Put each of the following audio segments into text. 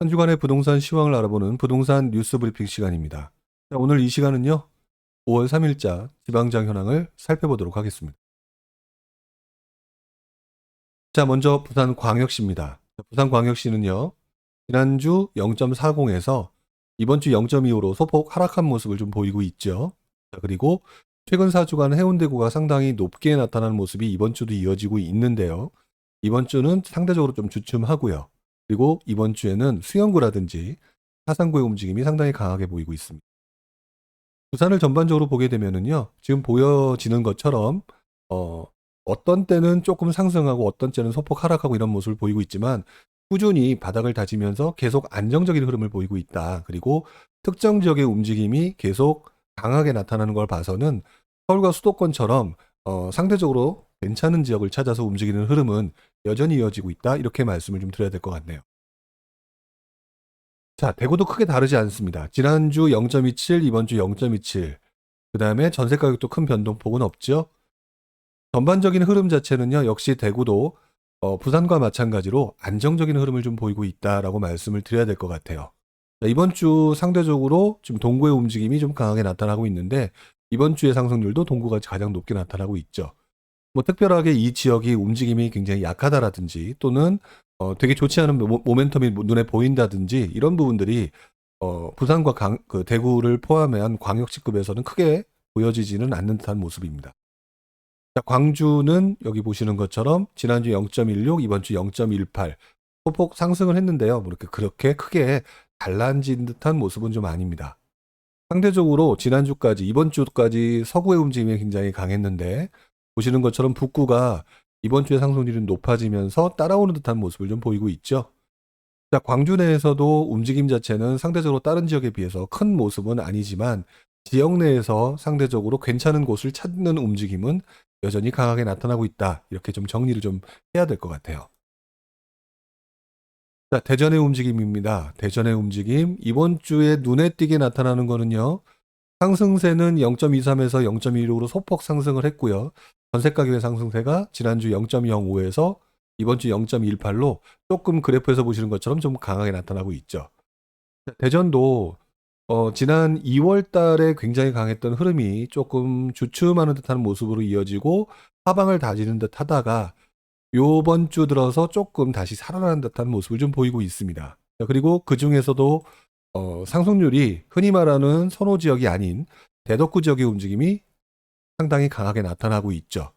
한 주간의 부동산 시황을 알아보는 부동산 뉴스 브리핑 시간입니다. 자, 오늘 이 시간은요, 5월 3일자 지방장 현황을 살펴보도록 하겠습니다. 자, 먼저 부산광역시입니다. 부산광역시는요, 지난주 0.40에서 이번 주 0.25로 소폭 하락한 모습을 좀 보이고 있죠. 자, 그리고 최근 4주간 해운대구가 상당히 높게 나타나는 모습이 이번 주도 이어지고 있는데요. 이번 주는 상대적으로 좀 주춤하고요. 그리고 이번 주에는 수영구라든지 하산구의 움직임이 상당히 강하게 보이고 있습니다. 부산을 전반적으로 보게 되면은요, 지금 보여지는 것처럼 어떤 때는 조금 상승하고 어떤 때는 소폭 하락하고 이런 모습을 보이고 있지만 꾸준히 바닥을 다지면서 계속 안정적인 흐름을 보이고 있다. 그리고 특정 지역의 움직임이 계속 강하게 나타나는 걸 봐서는 서울과 수도권처럼 상대적으로 괜찮은 지역을 찾아서 움직이는 흐름은 여전히 이어지고 있다. 이렇게 말씀을 좀 드려야 될 것 같네요. 자, 대구도 크게 다르지 않습니다. 지난주 0.27, 이번 주 0.27. 그다음에 전세 가격도 큰 변동폭은 없죠. 전반적인 흐름 자체는요. 역시 대구도 부산과 마찬가지로 안정적인 흐름을 좀 보이고 있다라고 말씀을 드려야 될 것 같아요. 자, 이번 주 상대적으로 지금 동구의 움직임이 좀 강하게 나타나고 있는데 이번 주의 상승률도 동구가 가장 높게 나타나고 있죠. 뭐 특별하게 이 지역이 움직임이 굉장히 약하다라든지 또는 되게 좋지 않은 모멘텀이 눈에 보인다든지 이런 부분들이 부산과 그 대구를 포함한 광역시급에서는 크게 보여지지는 않는 듯한 모습입니다. 자, 광주는 여기 보시는 것처럼 지난주 0.16, 이번 주 0.18 소폭 상승을 했는데요. 뭐 그렇게 크게 달라진 듯한 모습은 좀 아닙니다. 상대적으로 지난주까지 이번 주까지 서구의 움직임이 굉장히 강했는데 보시는 것처럼 북구가 이번 주에 상승률이 높아지면서 따라오는 듯한 모습을 좀 보이고 있죠. 자, 광주 내에서도 움직임 자체는 상대적으로 다른 지역에 비해서 큰 모습은 아니지만 지역 내에서 상대적으로 괜찮은 곳을 찾는 움직임은 여전히 강하게 나타나고 있다. 이렇게 좀 정리를 좀 해야 될 것 같아요. 자, 대전의 움직임입니다. 대전의 움직임. 이번 주에 눈에 띄게 나타나는 거는요. 상승세는 0.23에서 0.16으로 소폭 상승을 했고요. 전세 가격의 상승세가 지난주 0.05에서 이번 주 0.18로 조금 그래프에서 보시는 것처럼 좀 강하게 나타나고 있죠. 대전도 지난 2월 달에 굉장히 강했던 흐름이 조금 주춤하는 듯한 모습으로 이어지고 하방을 다지는 듯 하다가 요번 주 들어서 조금 다시 살아나는 듯한 모습을 좀 보이고 있습니다. 그리고 그 중에서도 상승률이 흔히 말하는 선호 지역이 아닌 대덕구 지역의 움직임이 상당히 강하게 나타나고 있죠.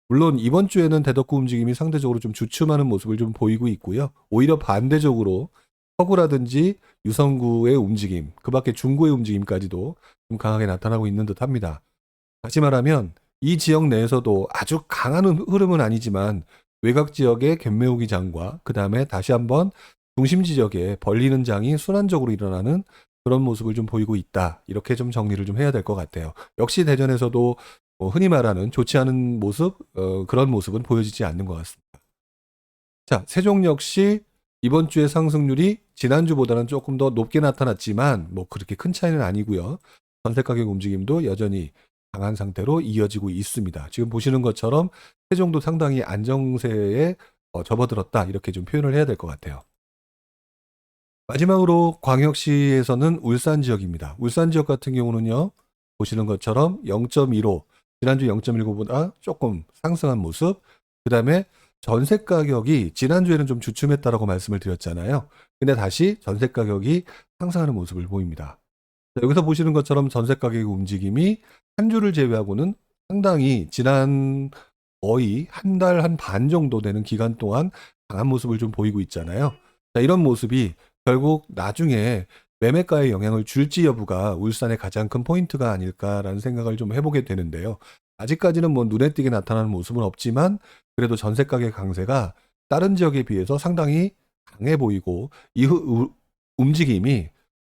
물론 이번 주에는 대덕구 움직임이 상대적으로 좀 주춤하는 모습을 좀 보이고 있고요. 오히려 반대적으로 서구라든지 유성구의 움직임, 그 밖에 중구의 움직임까지도 좀 강하게 나타나고 있는 듯 합니다. 다시 말하면 이 지역 내에서도 아주 강한 흐름은 아니지만 외곽 지역의 갭매우기 장과 그 다음에 다시 한번 중심 지역에 벌리는 장이 순환적으로 일어나는 그런 모습을 좀 보이고 있다. 이렇게 좀 정리를 좀 해야 될 것 같아요. 역시 대전에서도 흔히 말하는 좋지 않은 모습, 그런 모습은 보여지지 않는 것 같습니다. 자, 세종 역시 이번 주의 상승률이 지난주보다는 조금 더 높게 나타났지만 뭐 그렇게 큰 차이는 아니고요. 전세 가격 움직임도 여전히 강한 상태로 이어지고 있습니다. 지금 보시는 것처럼 세종도 상당히 안정세에 접어들었다 이렇게 좀 표현을 해야 될 것 같아요. 마지막으로 광역시에서는 울산 지역입니다. 울산 지역 같은 경우는요. 보시는 것처럼 0.15, 지난주 0.19보다 조금 상승한 모습. 그 다음에 전세 가격이 지난주에는 좀 주춤했다라고 말씀을 드렸잖아요. 근데 다시 전세 가격이 상승하는 모습을 보입니다. 여기서 보시는 것처럼 전세 가격의 움직임이 한 주를 제외하고는 상당히 지난 거의 한 달 한 반 정도 되는 기간 동안 강한 모습을 좀 보이고 있잖아요. 자, 이런 모습이 결국 나중에 매매가에 영향을 줄지 여부가 울산의 가장 큰 포인트가 아닐까라는 생각을 좀 해보게 되는데요. 아직까지는 뭐 눈에 띄게 나타나는 모습은 없지만 그래도 전세 가격 강세가 다른 지역에 비해서 상당히 강해 보이고 이 움직임이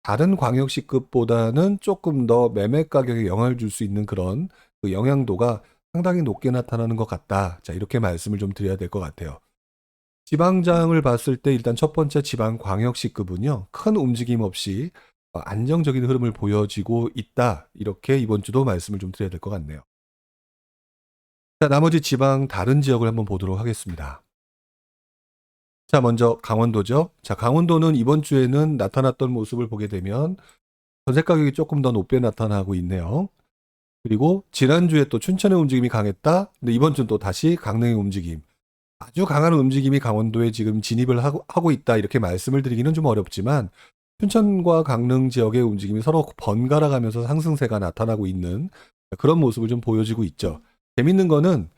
다른 광역시급보다는 조금 더 매매 가격에 영향을 줄 수 있는 그런 그 영향도가 상당히 높게 나타나는 것 같다. 자, 이렇게 말씀을 좀 드려야 될 것 같아요. 지방장을 봤을 때 일단 첫 번째 지방광역시급은요. 큰 움직임 없이 안정적인 흐름을 보여지고 있다. 이렇게 이번 주도 말씀을 좀 드려야 될 것 같네요. 자, 나머지 지방 다른 지역을 한번 보도록 하겠습니다. 자, 먼저 강원도죠. 자, 강원도는 이번 주에는 나타났던 모습을 보게 되면 전세 가격이 조금 더 높게 나타나고 있네요. 그리고 지난주에 또 춘천의 움직임이 강했다. 근데 이번 주는 또 다시 강릉의 움직임. 아주 강한 움직임이 강원도에 지금 진입을 하고 있다. 이렇게 말씀을 드리기는 좀 어렵지만 춘천과 강릉 지역의 움직임이 서로 번갈아 가면서 상승세가 나타나고 있는 그런 모습을 좀 보여지고 있죠. 재밌는 거는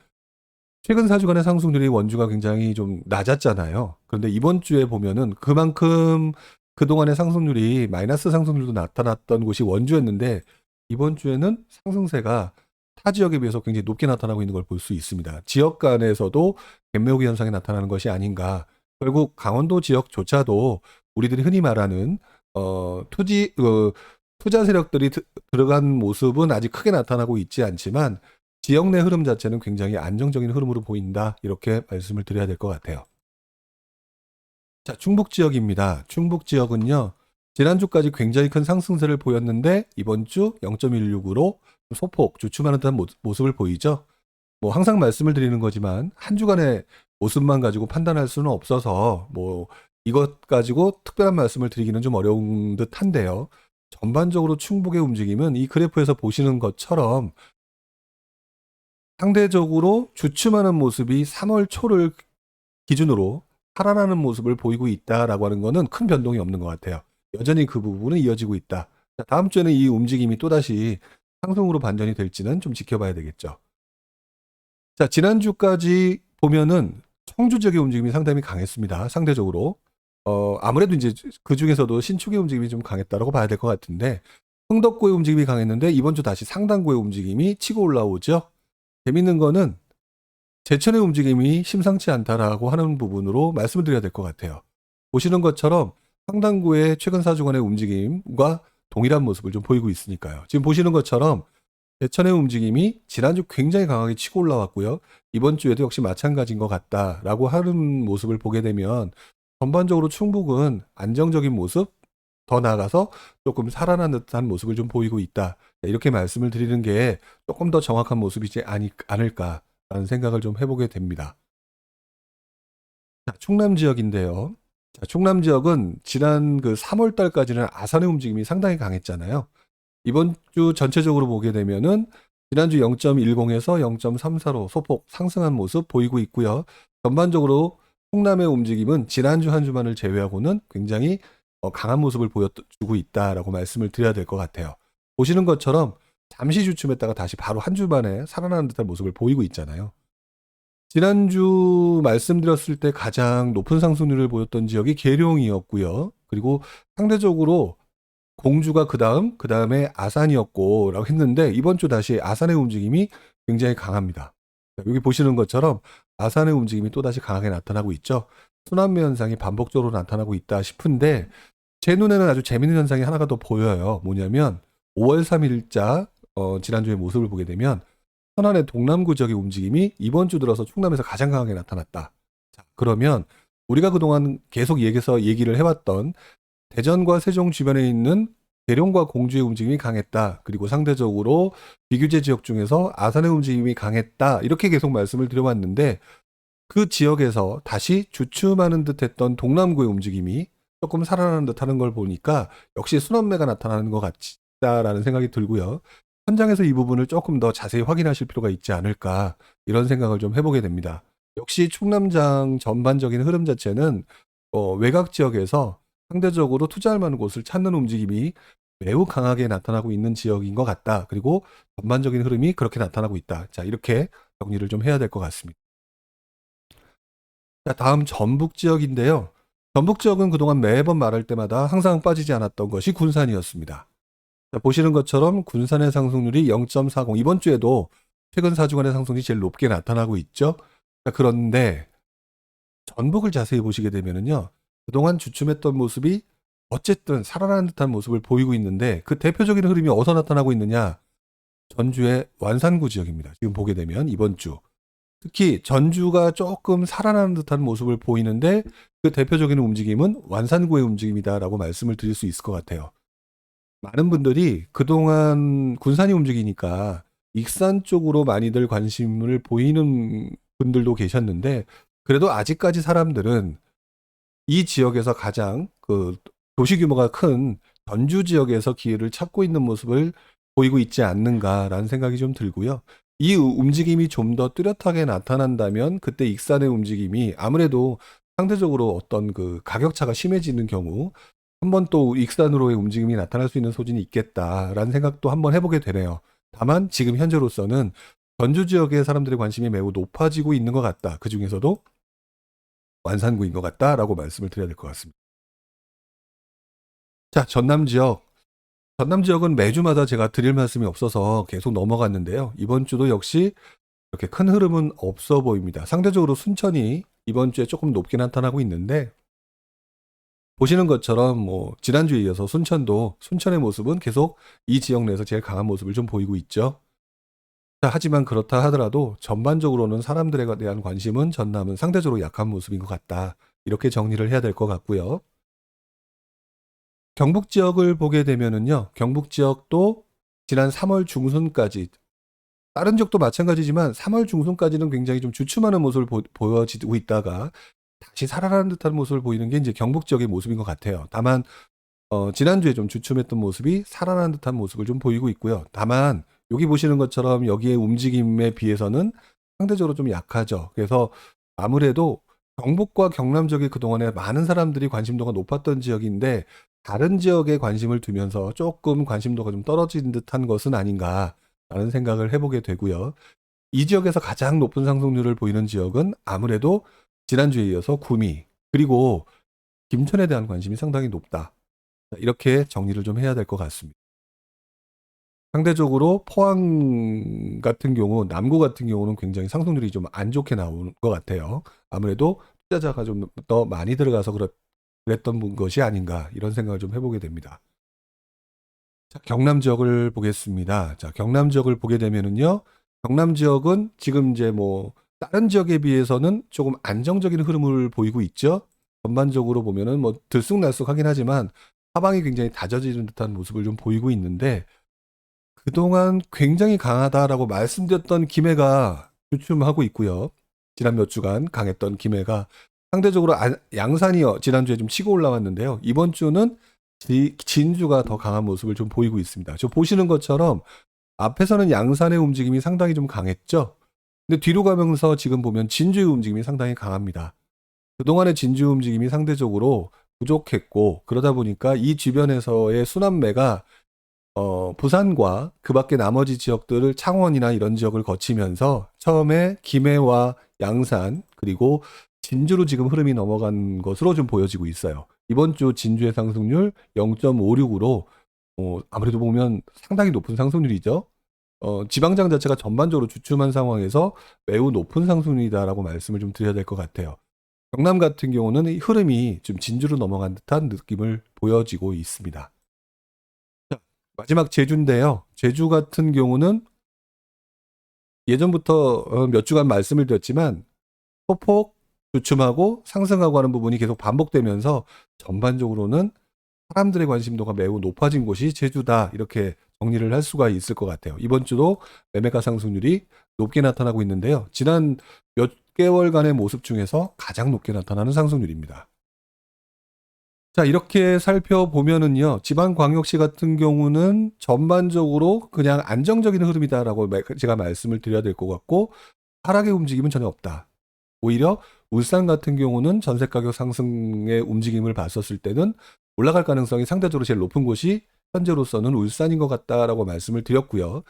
최근 4주간의 상승률이 원주가 굉장히 좀 낮았잖아요. 그런데 이번 주에 보면은 그만큼 그동안의 상승률이 마이너스 상승률도 나타났던 곳이 원주였는데 이번 주에는 상승세가 타 지역에 비해서 굉장히 높게 나타나고 있는 걸 볼 수 있습니다. 지역 간에서도 갭매우기 현상이 나타나는 것이 아닌가. 결국 강원도 지역조차도 우리들이 흔히 말하는 투자 세력들이 들어간 모습은 아직 크게 나타나고 있지 않지만 지역 내 흐름 자체는 굉장히 안정적인 흐름으로 보인다. 이렇게 말씀을 드려야 될 것 같아요. 자, 충북 지역입니다. 충북 지역은요. 지난주까지 굉장히 큰 상승세를 보였는데 이번 주 0.16으로 소폭 주춤하는 듯한 모습을 보이죠. 뭐 항상 말씀을 드리는 거지만 한 주간의 모습만 가지고 판단할 수는 없어서 뭐 이것 가지고 특별한 말씀을 드리기는 좀 어려운 듯한데요. 전반적으로 충북의 움직임은 이 그래프에서 보시는 것처럼 상대적으로 주춤하는 모습이 3월 초를 기준으로 살아나는 모습을 보이고 있다라고 하는 것은 큰 변동이 없는 것 같아요. 여전히 그 부분은 이어지고 있다. 자, 다음 주에는 이 움직임이 또다시 상승으로 반전이 될지는 좀 지켜봐야 되겠죠. 자, 지난주까지 보면은 청주 지역의 움직임이 상당히 강했습니다. 상대적으로. 아무래도 이제 그 중에서도 신축의 움직임이 좀 강했다라고 봐야 될 것 같은데, 흥덕구의 움직임이 강했는데, 이번 주 다시 상당구의 움직임이 치고 올라오죠. 재밌는 거는 제천의 움직임이 심상치 않다라고 하는 부분으로 말씀을 드려야 될 것 같아요. 보시는 것처럼 상당구의 최근 4주간의 움직임과 동일한 모습을 좀 보이고 있으니까요. 지금 보시는 것처럼 제천의 움직임이 지난주 굉장히 강하게 치고 올라왔고요. 이번 주에도 역시 마찬가지인 것 같다라고 하는 모습을 보게 되면 전반적으로 충북은 안정적인 모습, 더 나아가서 조금 살아난 듯한 모습을 좀 보이고 있다. 이렇게 말씀을 드리는 게 조금 더 정확한 모습이지 않을까라는 생각을 좀 해보게 됩니다. 자, 충남 지역인데요. 자, 충남 지역은 지난 그 3월 달까지는 아산의 움직임이 상당히 강했잖아요. 이번 주 전체적으로 보게 되면은 지난주 0.10에서 0.34로 소폭 상승한 모습 보이고 있고요. 전반적으로 충남의 움직임은 지난주 한 주만을 제외하고는 굉장히 강한 모습을 보여주고 있다라고 말씀을 드려야 될 것 같아요. 보시는 것처럼 잠시 주춤했다가 다시 바로 한 주 만에 살아나는 듯한 모습을 보이고 있잖아요. 지난주 말씀드렸을 때 가장 높은 상승률을 보였던 지역이 계룡이었고요. 그리고 상대적으로 공주가 그다음에 아산이었고라고 했는데 이번 주 다시 아산의 움직임이 굉장히 강합니다. 여기 보시는 것처럼 아산의 움직임이 또다시 강하게 나타나고 있죠. 순환매 현상이 반복적으로 나타나고 있다 싶은데 제 눈에는 아주 재밌는 현상이 하나가 더 보여요. 뭐냐면 5월 3일자 지난주의 모습을 보게 되면 천안의 동남구 지역의 움직임이 이번 주 들어서 충남에서 가장 강하게 나타났다. 자, 그러면 우리가 그동안 계속 얘기를 해왔던 대전과 세종 주변에 있는 계룡과 공주의 움직임이 강했다. 그리고 상대적으로 비규제 지역 중에서 아산의 움직임이 강했다. 이렇게 계속 말씀을 드려왔는데 그 지역에서 다시 주춤하는 듯했던 동남구의 움직임이 조금 살아나는 듯하는 걸 보니까 역시 순환매가 나타나는 것 같다라는 생각이 들고요. 현장에서 이 부분을 조금 더 자세히 확인하실 필요가 있지 않을까 이런 생각을 좀 해보게 됩니다. 역시 충남장 전반적인 흐름 자체는 외곽 지역에서 상대적으로 투자할 만한 곳을 찾는 움직임이 매우 강하게 나타나고 있는 지역인 것 같다. 그리고 전반적인 흐름이 그렇게 나타나고 있다. 자, 이렇게 정리를 좀 해야 될 것 같습니다. 자, 다음 전북 지역인데요. 전북 지역은 그동안 매번 말할 때마다 항상 빠지지 않았던 것이 군산이었습니다. 자, 보시는 것처럼 군산의 상승률이 0.40, 이번 주에도 최근 4주간의 상승률이 제일 높게 나타나고 있죠. 자, 그런데 전북을 자세히 보시게 되면은요. 그동안 주춤했던 모습이 어쨌든 살아나는 듯한 모습을 보이고 있는데 그 대표적인 흐름이 어디서 나타나고 있느냐? 전주의 완산구 지역입니다. 지금 보게 되면 이번 주. 특히 전주가 조금 살아나는 듯한 모습을 보이는데 그 대표적인 움직임은 완산구의 움직임이다라고 말씀을 드릴 수 있을 것 같아요. 많은 분들이 그동안 군산이 움직이니까 익산 쪽으로 많이들 관심을 보이는 분들도 계셨는데 그래도 아직까지 사람들은 이 지역에서 가장 그 도시 규모가 큰 전주 지역에서 기회를 찾고 있는 모습을 보이고 있지 않는가라는 생각이 좀 들고요. 이 움직임이 좀 더 뚜렷하게 나타난다면 그때 익산의 움직임이 아무래도 상대적으로 어떤 그 가격차가 심해지는 경우 한번 또 익산으로의 움직임이 나타날 수 있는 소진이 있겠다라는 생각도 한번 해보게 되네요. 다만 지금 현재로서는 전주 지역의 사람들의 관심이 매우 높아지고 있는 것 같다. 그 중에서도 완산구인 것 같다라고 말씀을 드려야 될 것 같습니다. 자, 전남 지역. 전남 지역은 매주마다 제가 드릴 말씀이 없어서 계속 넘어갔는데요. 이번 주도 역시 이렇게 큰 흐름은 없어 보입니다. 상대적으로 순천이 이번 주에 조금 높게 나타나고 있는데 보시는 것처럼 뭐 지난주에 이어서 순천의 모습은 계속 이 지역 내에서 제일 강한 모습을 좀 보이고 있죠. 자, 하지만 그렇다 하더라도 전반적으로는 사람들에 대한 관심은 전남은 상대적으로 약한 모습인 것 같다. 이렇게 정리를 해야 될 것 같고요. 경북 지역을 보게 되면은요. 경북 지역도 지난 3월 중순까지 다른 지역도 마찬가지지만 3월 중순까지는 굉장히 좀 주춤하는 모습을 보여지고 있다가 다시 살아나는 듯한 모습을 보이는 게 이제 경북 지역의 모습인 것 같아요. 다만 지난주에 좀 주춤했던 모습이 살아나는 듯한 모습을 좀 보이고 있고요. 다만 여기 보시는 것처럼 여기의 움직임에 비해서는 상대적으로 좀 약하죠. 그래서 아무래도 경북과 경남 지역이 그동안에 많은 사람들이 관심도가 높았던 지역인데 다른 지역에 관심을 두면서 조금 관심도가 좀 떨어진 듯한 것은 아닌가라는 생각을 해보게 되고요. 이 지역에서 가장 높은 상승률을 보이는 지역은 아무래도 지난주에 이어서 구미 그리고 김천에 대한 관심이 상당히 높다. 이렇게 정리를 좀 해야 될 것 같습니다. 상대적으로 포항 같은 경우, 남구 같은 경우는 굉장히 상승률이 좀 안 좋게 나오는 것 같아요. 아무래도 투자자가 좀 더 많이 들어가서 그랬던 것이 아닌가 이런 생각을 좀 해보게 됩니다. 자, 경남 지역을 보겠습니다. 자, 경남 지역을 보게 되면은요, 경남 지역은 지금 이제 뭐 다른 지역에 비해서는 조금 안정적인 흐름을 보이고 있죠. 전반적으로 보면은 뭐 들쑥날쑥하긴 하지만 하방이 굉장히 다져지는 듯한 모습을 좀 보이고 있는데 그동안 굉장히 강하다라고 말씀드렸던 김해가 주춤하고 있고요. 지난 몇 주간 강했던 김해가 상대적으로 양산이요. 지난주에 좀 치고 올라왔는데요. 이번 주는 진주가 더 강한 모습을 좀 보이고 있습니다. 저 보시는 것처럼 앞에서는 양산의 움직임이 상당히 좀 강했죠. 근데 뒤로 가면서 지금 보면 진주의 움직임이 상당히 강합니다. 그동안의 진주 움직임이 상대적으로 부족했고 그러다 보니까 이 주변에서의 순환매가 부산과 그 밖에 나머지 지역들을 창원이나 이런 지역을 거치면서 처음에 김해와 양산 그리고 진주로 지금 흐름이 넘어간 것으로 좀 보여지고 있어요. 이번 주 진주의 상승률 0.56으로 아무래도 보면 상당히 높은 상승률이죠. 지방장 자체가 전반적으로 주춤한 상황에서 매우 높은 상승률이다라고 말씀을 좀 드려야 될 것 같아요. 경남 같은 경우는 이 흐름이 좀 진주로 넘어간 듯한 느낌을 보여지고 있습니다. 마지막 제주인데요. 제주 같은 경우는 예전부터 몇 주간 말씀을 드렸지만 소폭 주춤하고 상승하고 하는 부분이 계속 반복되면서 전반적으로는 사람들의 관심도가 매우 높아진 곳이 제주다 이렇게 정리를 할 수가 있을 것 같아요. 이번 주도 매매가 상승률이 높게 나타나고 있는데요. 지난 몇 개월간의 모습 중에서 가장 높게 나타나는 상승률입니다. 자, 이렇게 살펴보면은요, 지방광역시 같은 경우는 전반적으로 그냥 안정적인 흐름이다라고 제가 말씀을 드려야 될 것 같고, 하락의 움직임은 전혀 없다. 오히려 울산 같은 경우는 전세 가격 상승의 움직임을 봤었을 때는 올라갈 가능성이 상대적으로 제일 높은 곳이 현재로서는 울산인 것 같다라고 말씀을 드렸고요.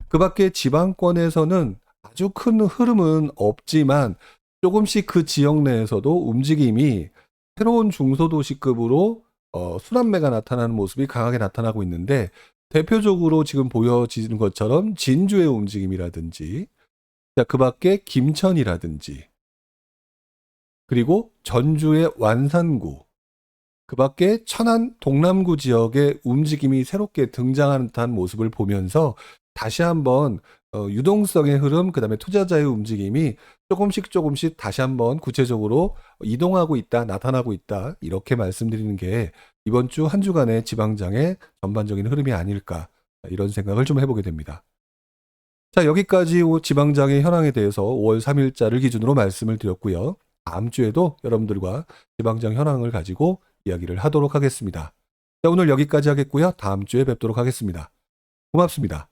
그 밖에 지방권에서는 아주 큰 흐름은 없지만 조금씩 그 지역 내에서도 움직임이 새로운 중소도시급으로 순환매가 나타나는 모습이 강하게 나타나고 있는데 대표적으로 지금 보여지는 것처럼 진주의 움직임이라든지 그 밖에 김천이라든지 그리고 전주의 완산구 그 밖에 천안 동남구 지역의 움직임이 새롭게 등장하는 듯한 모습을 보면서 다시 한번 유동성의 흐름, 그 다음에 투자자의 움직임이 조금씩 다시 한번 구체적으로 이동하고 있다, 나타나고 있다, 이렇게 말씀드리는 게 이번 주 한 주간의 지방장의 전반적인 흐름이 아닐까, 이런 생각을 좀 해보게 됩니다. 자, 여기까지 지방장의 현황에 대해서 5월 3일자를 기준으로 말씀을 드렸고요. 다음 주에도 여러분들과 지방정 현황을 가지고 이야기를 하도록 하겠습니다. 자, 오늘 여기까지 하겠고요. 다음 주에 뵙도록 하겠습니다. 고맙습니다.